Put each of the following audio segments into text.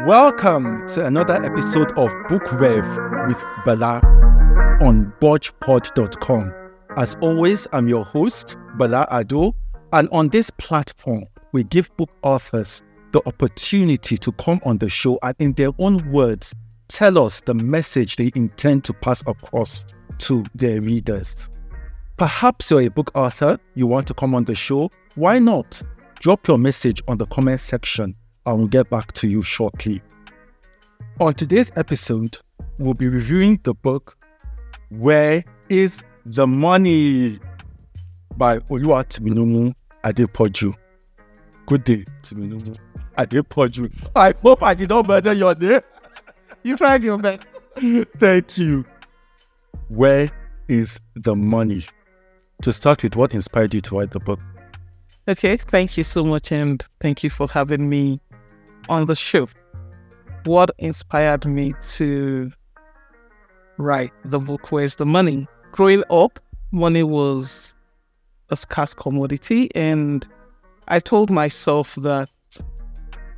Welcome to another episode of Book Rev with Bala on BujPod.com. As always, I'm your host, Bala Ado, and on this platform, we give book authors the opportunity to come on the show and in their own words, tell us the message they intend to pass across to their readers. Perhaps you're a book author, you want to come on the show. Why not? Drop your message on the comment section. I will get back to you shortly. On today's episode, we'll be reviewing the book Where is the Money by Oluwatomilomu Adepoju. Good day, Tomilomu Adepoju. I hope I did not murder your name. You tried your best. Thank you. Where is the money? To start with, what inspired you to write the book? Okay, thank you so much, and thank you for having me on the show. What inspired me to write the book, Where's the Money? Growing up, money was a scarce commodity, and I told myself that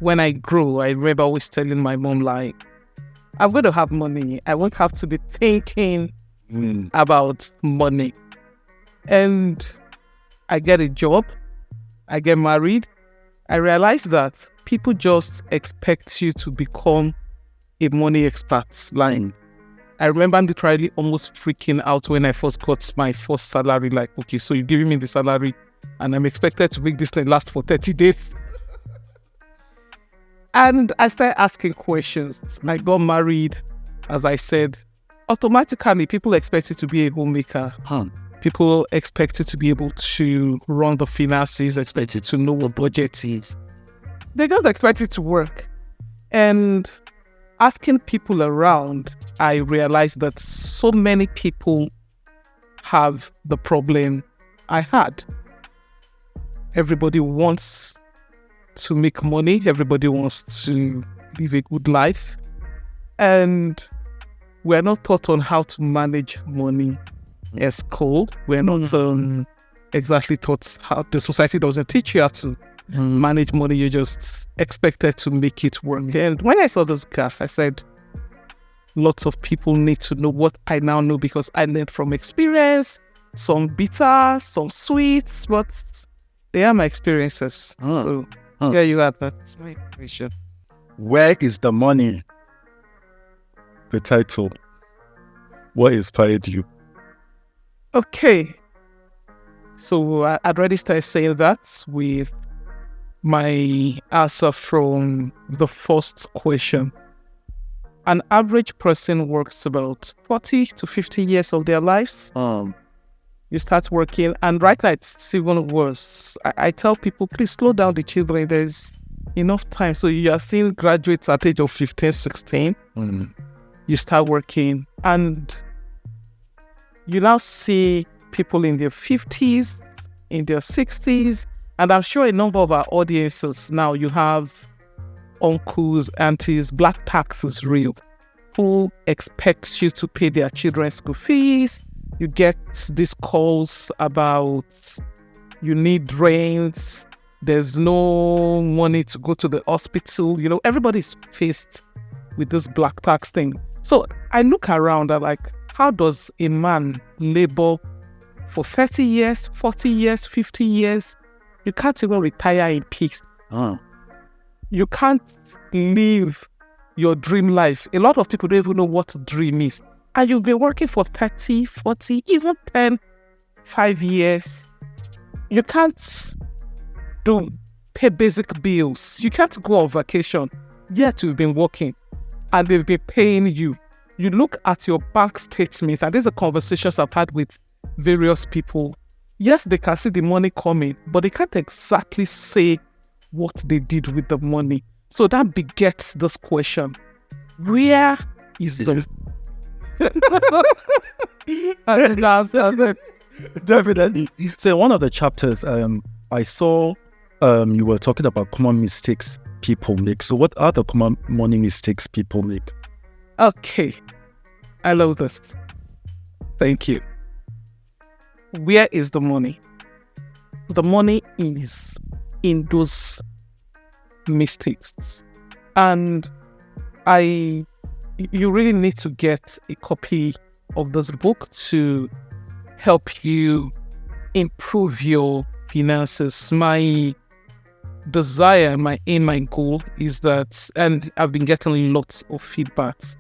when I grow, I remember always telling my mom, like, I'm going to have money. I won't have to be thinking about money. And I get a job. I get married. I realized that people just expect you to become a money expert. Like, I remember literally almost freaking out when I first got my first salary. Like, okay, so you're giving me the salary and I'm expected to make this thing last for 30 days. And I started asking questions. I got married, as I said. Automatically, people expect you to be a homemaker. People expect you to be able to run the finances, expect you to know what budget is. They just expect you to work. And asking people around, I realized that so many people have the problem I had. Everybody wants to make money. Everybody wants to live a good life. And we're not taught on how to manage money at school. We're not exactly taught how. The society doesn't teach you how to manage money. You're just expected to make it work. And when I saw this graph, I said, lots of people need to know what I now know because I learned from experience, some bitter, some sweet, but they are my experiences. So here you are. That's my question. Where is the money? The title. What inspired you? Okay. So I'd already started saying that with my answer from the first question. An average person works about 40 to 50 years of their lives. You start working, and right now it's even worse. I tell people, please slow down the children. There's enough time. So you are seeing graduates at the age of 15, 16. You start working, and you now see people in their 50s, in their 60s, and I'm sure a number of our audiences now, you have uncles, aunties, black tax is real, who expects you to pay their children's school fees. You get these calls about you need rent, there's no money to go to the hospital. You know, everybody's faced with this black tax thing. So I look around and like, how does a man labor for 30 years, 40 years, 50 years? You can't even retire in peace. You can't live your dream life. A lot of people don't even know what dream is. And you've been working for 30, 40, even 10, 5 years. You can't pay basic bills. You can't go on vacation. Yet you've been working and they've been paying you. You look at your bank statement, and these are conversations I've had with various people. Yes, they can see the money coming, but they can't exactly say what they did with the money. So that begets this question. Where is the... Definitely. So in one of the chapters, I saw you were talking about common mistakes people make. So what are the common money mistakes people make? Okay. I love this. Thank you. Where is the money? the money is in those mistakes. And you really need to get a copy of this book to help you improve your finances. My desire, my aim, my goal is that, and I've been getting lots of feedbacks,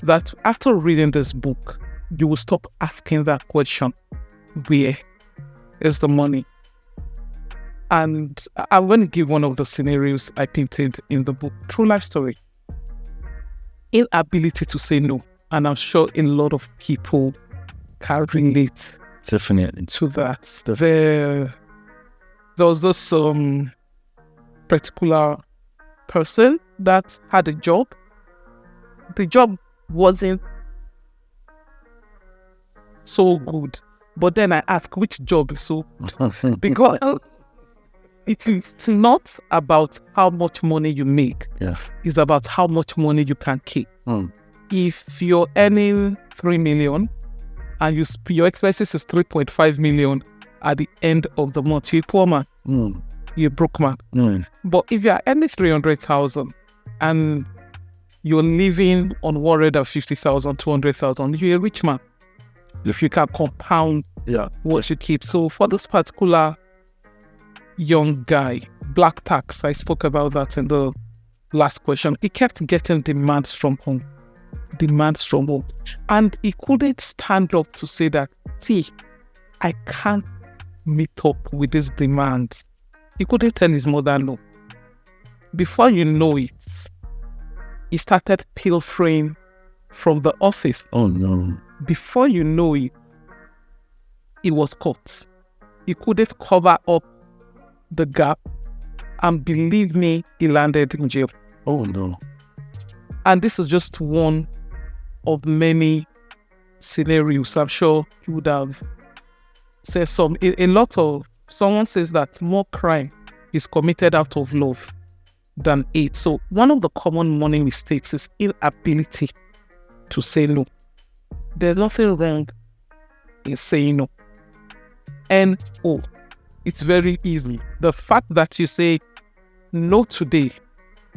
that after reading this book, you will stop asking that question, where is the money? And I'm going to give one of the scenarios I painted in the book, true life story. Inability to say no. And I'm sure a lot of people can relate Definitely to that. There was this particular person that had a job. The job wasn't so good. But then I asked, which job is so good? Because it is not about how much money you make. Yeah. It's about how much money you can keep. If you're earning 3 million and your expenses is 3.5 million at the end of the month, you're a poor man. You're a broke man. But if you're earning 300,000 and you're living on 150,000, 200,000, you're a rich man. If you can compound what you keep. So for this particular young guy, black tax, I spoke about that in the last question. He kept getting demands from home. And he couldn't stand up to say that, see, I can't meet up with these demands. He couldn't tell his mother no. Before you know it, he started pilfering from the office. Oh no. Before you know it, he was caught. He couldn't cover up the gap, and believe me, he landed in jail. Oh no. And this is just one of many scenarios. I'm sure you would have said someone says that more crime is committed out of love than hate. So one of the common money mistakes is inability to say no. There's nothing wrong in saying no. No. It's very easy. The fact that you say no today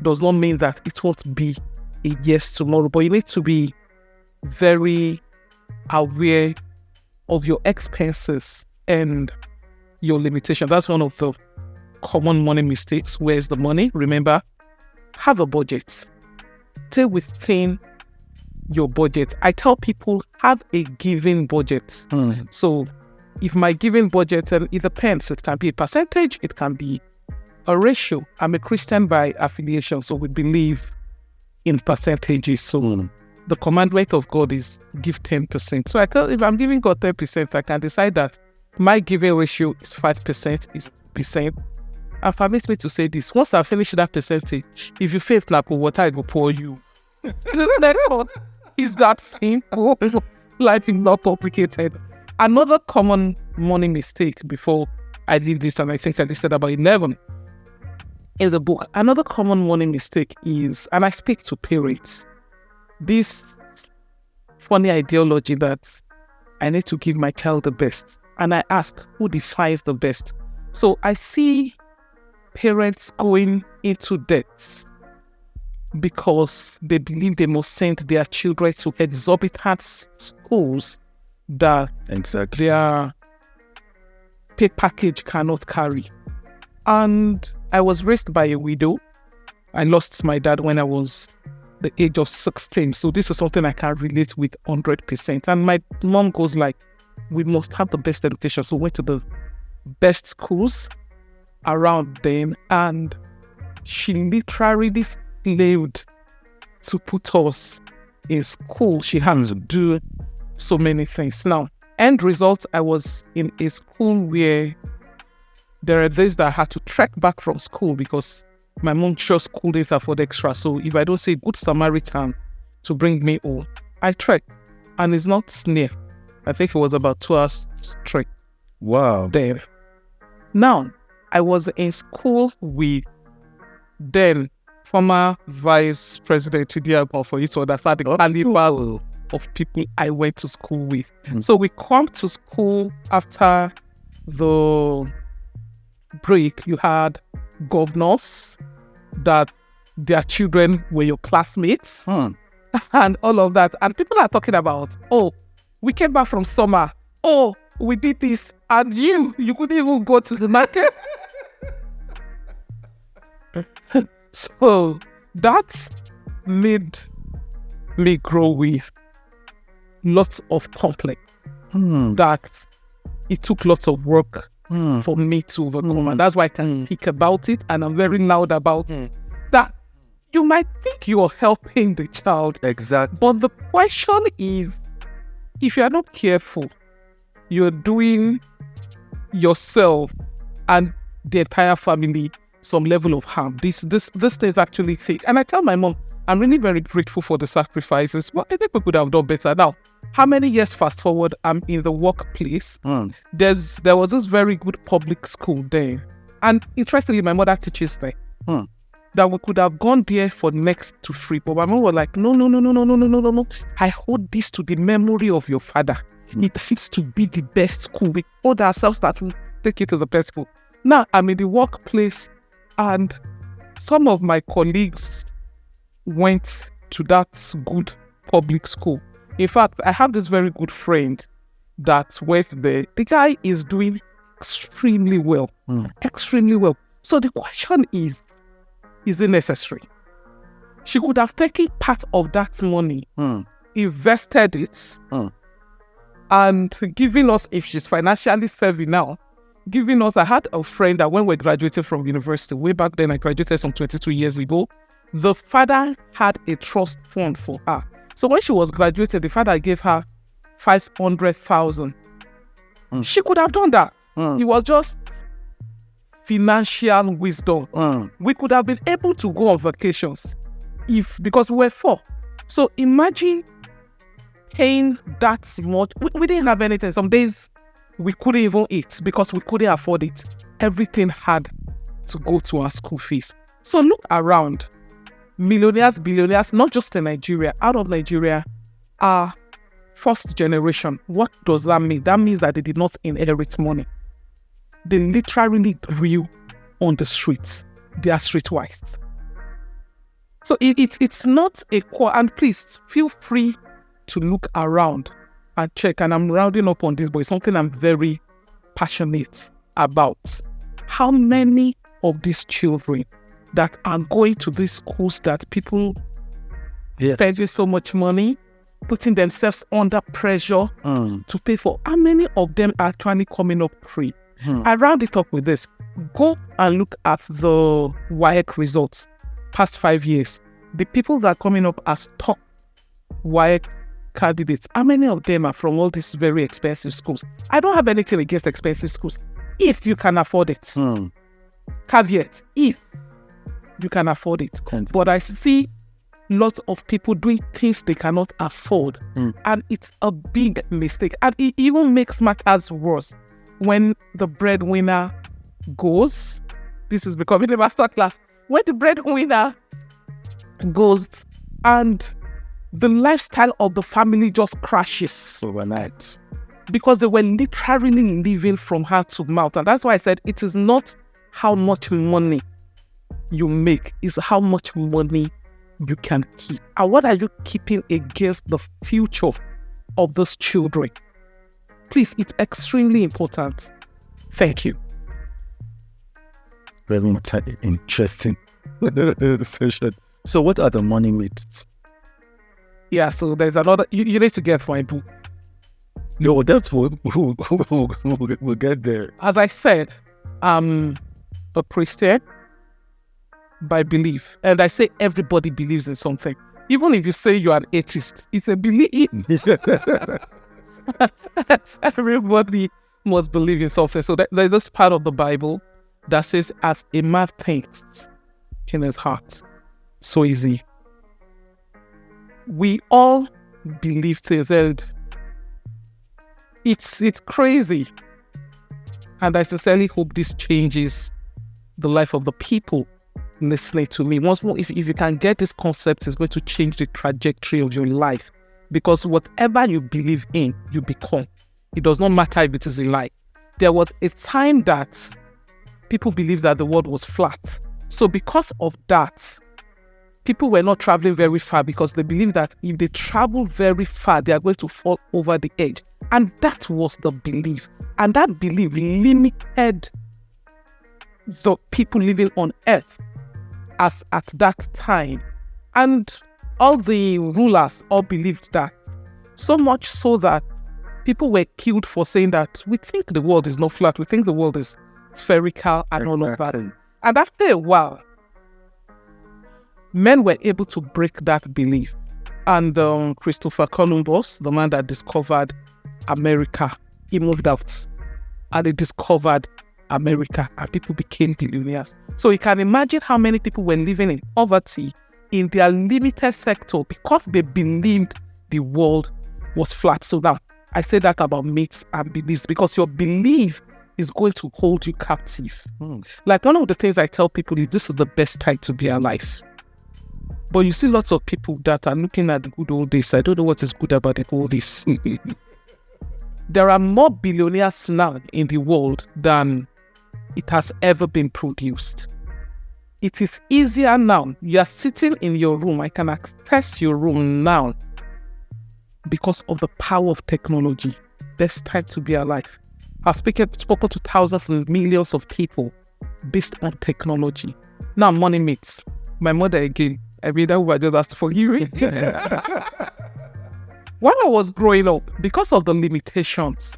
does not mean that it won't be a yes tomorrow, but you need to be very aware of your expenses and your limitation. That's one of the common money mistakes. Where's the money? Remember, have a budget. Stay within your budget. I tell people, have a given budget. So if my given budget, it depends. It can be a percentage, it can be a ratio. I'm a Christian by affiliation, so we believe in percentages. So the commandment of God is give 10%. So I tell, if I'm giving God 10%, I can decide that my giving ratio is 5%, is percent. And permit me to say this: once I finish that percentage, if you fail like water, I go pour you. It's that simple. Life is not complicated. Another common money mistake, before I leave this, and I think I listed about 11 in the book. Another common money mistake is, and I speak to parents, this funny ideology that I need to give my child the best. And I ask, who defines the best? So I see parents going into debts because they believe they must send their children to exorbitant schools that their pay package cannot carry. And I was raised by a widow. I lost my dad when I was the age of 16. So this is something I can relate with 100%. And my mom goes like, we must have the best education. So we went to the best schools around them. And she literally slaved to put us in school. She had to do so many things. Now, end result, I was in a school where there are days that I had to trek back from school because my mom just couldn't afford extra. So if I don't say good Samaritan to bring me home, I trek. And it's not near. I think it was about 2 hours trek. Wow. There. Now, I was in school with then former Vice President Tidiago, for you to understand the caliber of people I went to school with. So we come to school after the break, you had governors that their children were your classmates and all of that. And people are talking about, oh, we came back from summer. Oh, we did this. And you couldn't even go to the market. So that made me grow with lots of complex that it took lots of work for me to overcome. And that's why I can speak about it. And I'm very loud about that. You might think you're helping the child. Exactly. But the question is, if you're not careful, you're doing yourself and the entire family some level of harm. This is actually thick. And I tell my mom, I'm really very grateful for the sacrifices. Well, I think we could have done better. Now, how many years fast forward, I'm in the workplace. There was this very good public school there. And interestingly, my mother teaches there. That we could have gone there for next to free. But my mom was like, no. I hold this to the memory of your father. It needs to be the best school. We hold ourselves that will take you to the best school. Now, I'm in the workplace and some of my colleagues went to that good public school. In fact, I have this very good friend that went there. The guy is doing extremely well. Extremely well. So the question is it necessary? She could have taken part of that money, invested it, and given us, if she's financially savvy now, giving us, I had a friend that when we graduated from university, way back then, I graduated some 22 years ago, the father had a trust fund for her. So when she was graduated, the father gave her 500,000. She could have done that. It was just financial wisdom. We could have been able to go on vacations because we were 4. So imagine paying that much. We didn't have anything. Some days we couldn't even eat because we couldn't afford it. Everything had to go to our school fees. So look around. Millionaires, billionaires, not just in Nigeria, out of Nigeria, are first generation. What does that mean? That means that they did not inherit money. They literally grew on the streets. They are streetwise. So it's not a core. And please feel free to look around and check. And I'm rounding up on this, but it's something I'm very passionate about. How many of these children that are going to these schools that people spending so much money, putting themselves under pressure to pay for, how many of them are actually coming up free? I round it up with this. Go and look at the WAEC results past 5 years. The people that are coming up as top WAEC candidates, how many of them are from all these very expensive schools? I don't have anything against expensive schools if you can afford it. Caveat, if you can afford it. But I see lots of people doing things they cannot afford. And it's a big mistake. And it even makes matters worse when the breadwinner goes. This is becoming a masterclass. When the breadwinner goes and the lifestyle of the family just crashes overnight because they were literally living from hand to mouth. And that's why I said it is not how much money you make, it's how much money you can keep. And what are you keeping against the future of those children? Please, it's extremely important. Thank you. Very interesting session. So what are the money myths? Yeah, so there's another, you need to get my book. No, that's what we'll get there. As I said, I'm a Christian by belief. And I say everybody believes in something. Even if you say you're an atheist, it's a belief. Everybody must believe in something. So there's this part of the Bible that says, as a man thinks in his heart, so is he. We all believe things, and it's crazy. And I sincerely hope this changes the life of the people listening to me. Once more, if you can get this concept, it's going to change the trajectory of your life. Because whatever you believe in, you become. It does not matter if it is a lie. There was a time that people believed that the world was flat. So because of that, people were not traveling very far because they believed that if they travel very far, they are going to fall over the edge. And that was the belief. And that belief limited the people living on earth as at that time. And all the rulers all believed that. So much so that people were killed for saying that we think the world is not flat, we think the world is spherical and all of that. And after a while, men were able to break that belief. And Christopher Columbus, the man that discovered America, he moved out and he discovered America and people became billionaires. So you can imagine how many people were living in poverty in their limited sector because they believed the world was flat. So now, I say that about myths and beliefs because your belief is going to hold you captive. Like one of the things I tell people is this is the best time to be alive. But you see lots of people that are looking at the good old days. I don't know what is good about the old days. There are more billionaires now in the world than it has ever been produced. It is easier now. You are sitting in your room. I can access your room now because of the power of technology. Best time to be alive. I've spoken to thousands and millions of people based on technology. Now money meets. My mother again. I mean, that would just ask to forgive me. When I was growing up, because of the limitations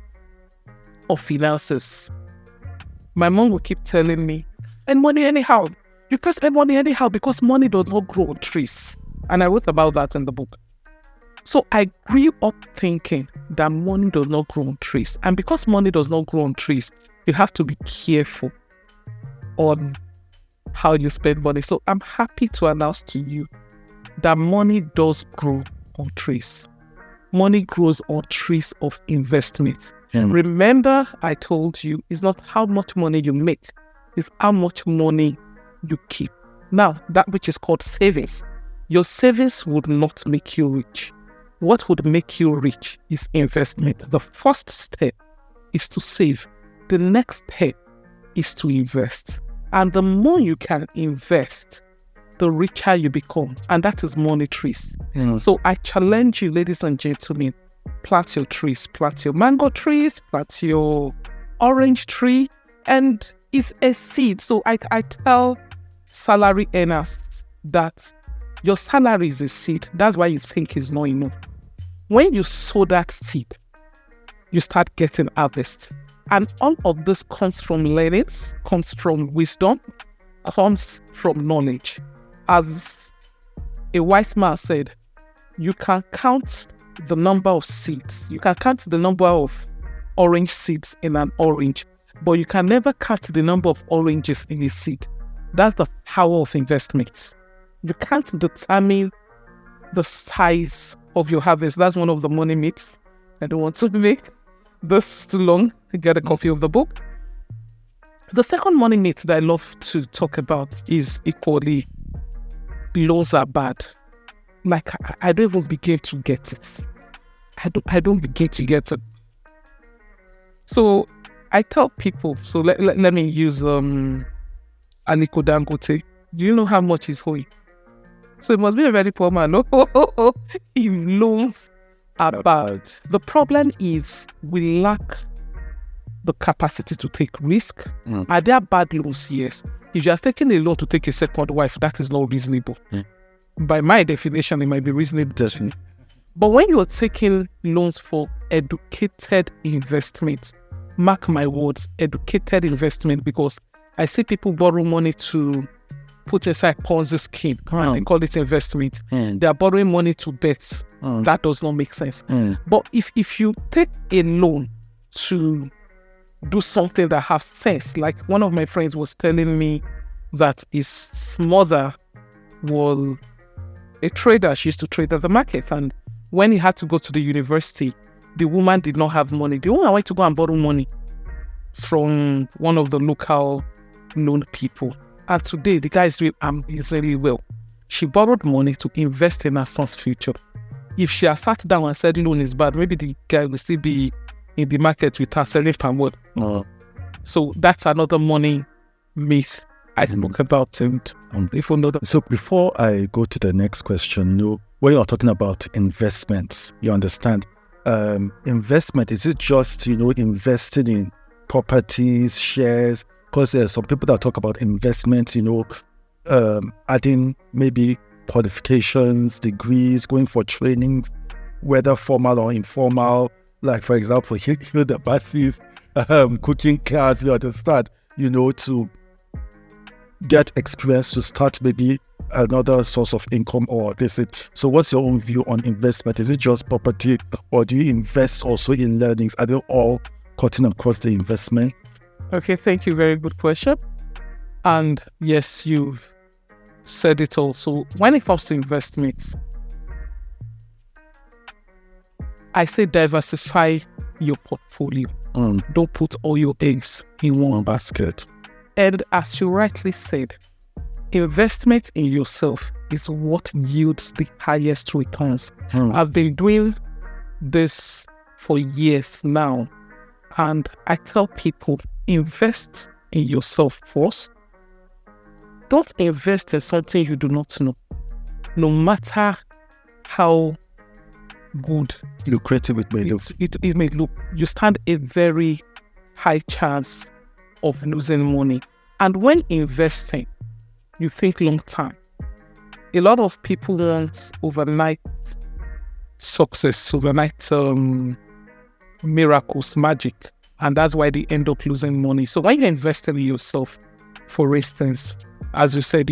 of finances, my mom would keep telling me, spend money anyhow. You can't spend money anyhow because money does not grow on trees. And I wrote about that in the book. So I grew up thinking that money does not grow on trees. And because money does not grow on trees, you have to be careful on how you spend money. So I'm happy to announce to you that money does grow on trees. Money grows on trees of investment. Remember, I told you, it's not how much money you make, it's how much money you keep. Now, that which is called savings. Your savings would not make you rich. What would make you rich is investment. The first step is to save. The next step is to invest. And the more you can invest, the richer you become. And that is money trees. So I challenge you, ladies and gentlemen, plant your trees. Plant your mango trees, plant your orange tree. And it's a seed. So I tell salary earners that your salary is a seed. That's why you think it's not enough. When you sow that seed, you start getting harvest. And all of this comes from learnings, comes from wisdom, comes from knowledge. As a wise man said, you can count the number of seeds. You can count the number of orange seeds in an orange, but you can never count the number of oranges in a seed. That's the power of investments. You can't determine the size of your harvest. That's one of the money myths. I don't want to make this too long to get a copy of the book. The second money myth that I love to talk about is equally loans are bad. Like I don't even begin to get it. I don't begin to get it. So I tell people, so let me use Aliko Dangote. Do you know how much he's owing? So it must be a very poor man. No, if loans are bad. The problem is we lack the capacity to take risk. Are there bad loans? Yes. If you are taking a loan to take a second wife, that is not reasonable. By my definition, it might be reasonable. But when you are taking loans for educated investment, mark my words, educated investment, because I see people borrow money to put aside Ponzi scheme and they call it investment. They are borrowing money to bet. That does not make sense. But if you take a loan to do something that has sense, like one of my friends was telling me that his mother was a trader. She used to trade at the market, and when he had to go to the university, the woman did not have money. The woman went to go and borrow money from one of the local loan people. And today, the guy is doing amazingly well. She borrowed money to invest in her son's future. If she had sat down and said loan is bad, maybe the guy will still be in the market with her selling palm wood. So that's another money myth I spoke about, and even though So before I go to the next question, when you're talking about investments, you understand, investment, is it just, investing in properties, shares? Because there's some people that talk about investments, adding maybe qualifications, degrees, going for training, whether formal or informal, like for example, the passive cooking class, you understand, to get experience to start maybe another source of income or this. So what's your own view on investment? Is it just property, or do you invest also in learnings? Are they all cutting across the investment? Okay, thank you. Very good question. And yes, you've said it also. When it comes to investments, I say diversify your portfolio. Don't put all your eggs in one basket. And as you rightly said, investment in yourself is what yields the highest returns. I've been doing this for years now, and I tell people, invest in yourself first. Don't invest in something you do not know. No matter how good, lucrative it may look. It may look. You stand a very high chance of losing money. And when investing, you think long term. A lot of people want overnight success, overnight miracles, magic, and that's why they end up losing money. So when you invest in yourself, for instance, as you said,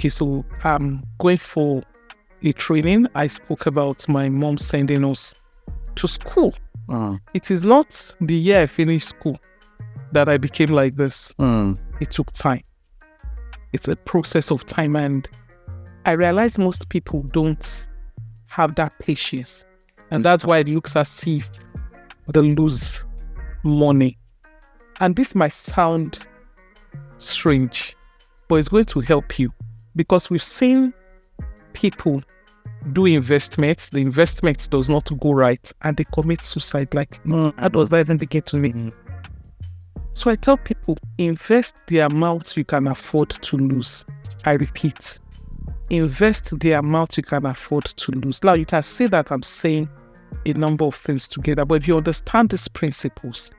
so I'm going for a training. I spoke about my mom sending us to school. It is not the year I finished school that I became like this. It took time. It's a process of time, and I realize most people don't have that patience, and that's why it looks as if they lose money. And this might sound strange, but it's going to help you, because we've seen people do investments, the investments does not go right, and they commit suicide. Like, how does that even get to me? So I tell people, invest the amount you can afford to lose. I repeat, invest the amount you can afford to lose. Now, you can say that I'm saying a number of things together, but if you understand these principles,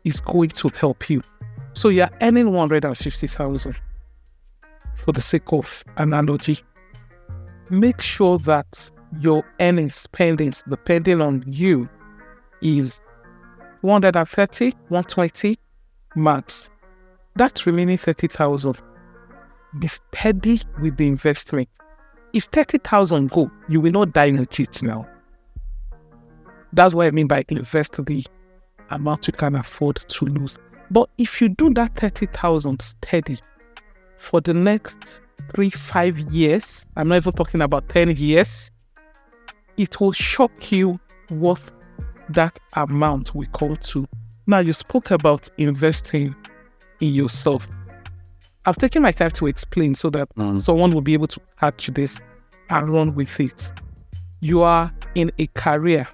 it's going to help you. So you're earning 150,000 for the sake of analogy. Make sure that your earning spendings, depending on you, is 130, 120 max. That remaining 30,000, be steady with the investment. If 30,000 go, you will not die with it now. That's what I mean by invest the amount you can afford to lose. But if you do that 30,000 steady for the next 3-5 years, I'm not even talking about 10 years, it will shock you what that amount will come to. Now, you spoke about investing in yourself. I've taken my time to explain so that someone will be able to catch this and run with it. You are in a career.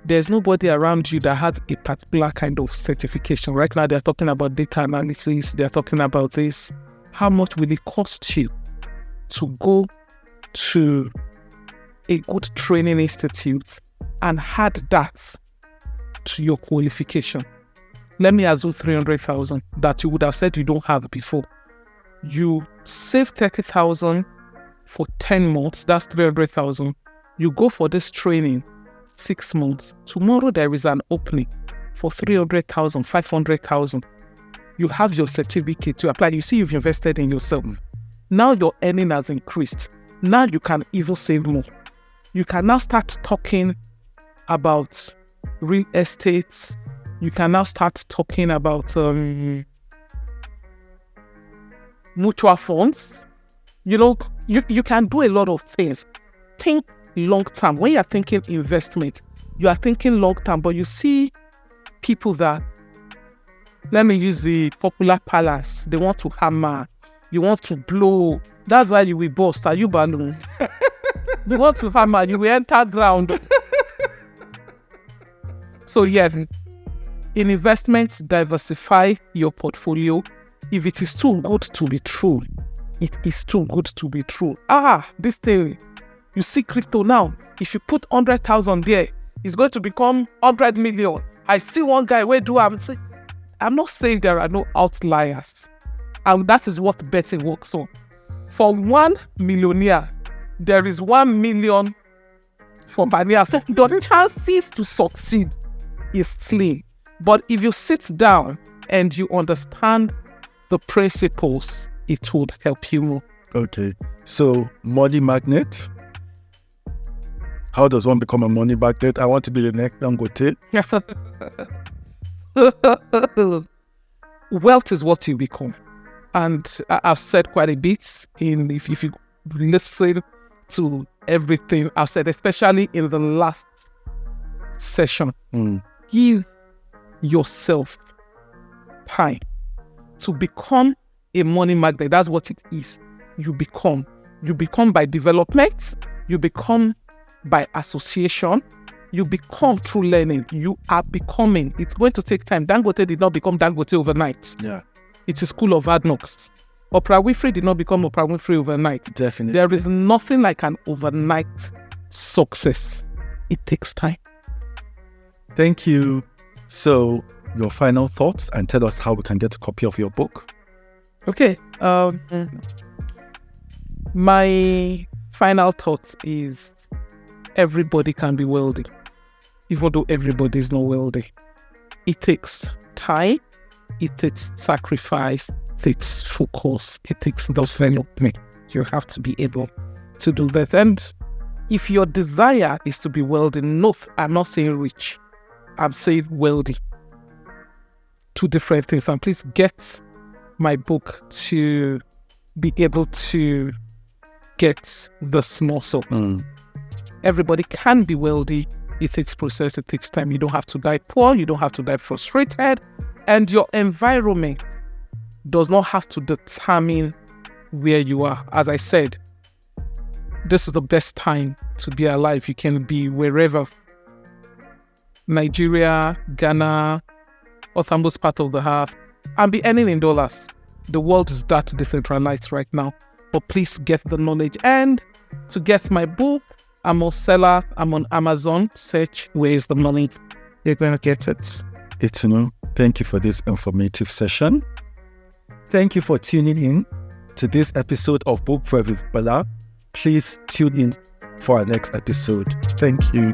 There's nobody around you that has a particular kind of certification. Right now, they're talking about data analysis. They're talking about this. How much will it cost you to go to a good training institute and add that to your qualification? Let me assume 300,000 that you would have said you don't have before. You save 30,000 for 10 months. That's 300,000. You go for this training 6 months. Tomorrow there is an opening for 300,000, 500,000. You have your certificate to apply. You see, you've invested in yourself. Now your earning has increased. Now you can even save more. You can now start talking about real estate. You can now start talking about mutual funds. You can do a lot of things. Think long term. When you're thinking investment, you are thinking long term, but you see people that, let me use the popular palace, they want to hammer, you want to blow. That's why you will burst. Are you balloon? You want to hammer, you will enter ground. So yeah, in investments, diversify your portfolio. if it is too good to be true, it is too good to be true. This thing, you see crypto now, if you put 100,000 there, it's going to become 100 million. I see one guy where I'm not saying there are no outliers. And that is what betting works on. For 1 millionaire, there is 1 million for Bania. So the chances to succeed is slim. But if you sit down and you understand the principles, it would help you more. Okay. So, money magnet. How does one become a money magnet? I want to be the next Dangote. Wealth is what you become. And I've said quite a bit if you listen to everything I've said, especially in the last session. Give yourself time to become a money magnet. That's what it is. You become by development, you become by association, you become through learning. You are becoming. It's going to take time. Dangote did not become Dangote overnight. Yeah. It's a school of hard knocks. Oprah Winfrey did not become Oprah Winfrey overnight. Definitely. There is nothing like an overnight success. It takes time. Thank you. So, your final thoughts, and tell us how we can get a copy of your book. Okay. My final thought is everybody can be wealthy, even though everybody is not wealthy. It takes time, it takes sacrifice, it takes focus, it takes development. You have to be able to do that. And if your desire is to be wealthy, no, I'm not saying rich, I'm saying wealthy. Two different things. And please get my book to be able to get the small soul. Everybody can be wealthy. It takes process, it takes time. You don't have to die poor, you don't have to die frustrated, and your environment does not have to determine where you are. As I said, this is the best time to be alive. You can be wherever. Nigeria, Ghana, uttermost part of the earth, and be earning in dollars. The world is that decentralized right now. But please get the knowledge. And to get my book, I'm on seller, I'm on Amazon. Search where is the money. You're going to get it. Good to know. Thank you for this informative session. Thank you for tuning in to this episode of Book Wave with Bala. Please tune in for our next episode. Thank you.